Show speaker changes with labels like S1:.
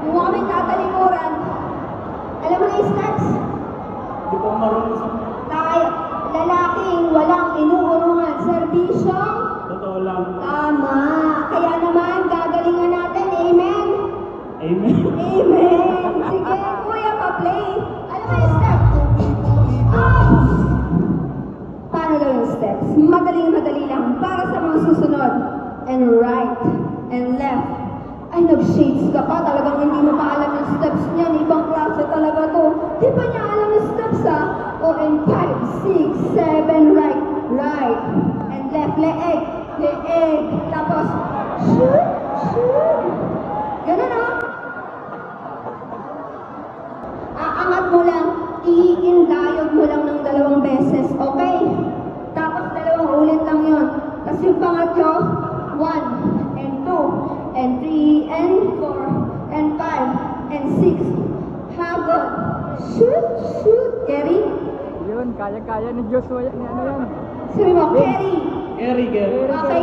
S1: Yung mo kami tatalikuran. Alam mo na yung steps?
S2: Hindi ko marunong sa...
S1: Tayo, lalaking walang inuurungan. Serbisyong
S2: Totoo lang.
S1: tama. Kaya naman, gagalingan natin. Amen?
S2: Amen.
S1: Amen! Sige, kuya, pa-play. Alam mo yung steps? Up! Paano daw yung steps? Madaling-madali lang para sa mga susunod. And right, and left. Ay, nag-shades ka pa. Talagang hindi mo pa alam yung steps niyan. Ibang klase talaga to. Di ba niya alam yung steps, ha? O, and 5, 6, 7, right, right. And left, leeg, leeg. Tapos, shoot, shoot. Ganun, ha? Aangat mo lang, iindayog mo lang ng 2 beses, okay? Tapos 2 ulit lang yun. Tapos yung pangatlo, 1, and 2, and 3, and 4, and 5, and 6. Habol. Shoot, shoot. Carry?
S3: Yun, kaya-kaya ni Joshua yan. Ano yan?
S1: Sabi mo, carry.
S2: Carry, girl.
S1: Okay,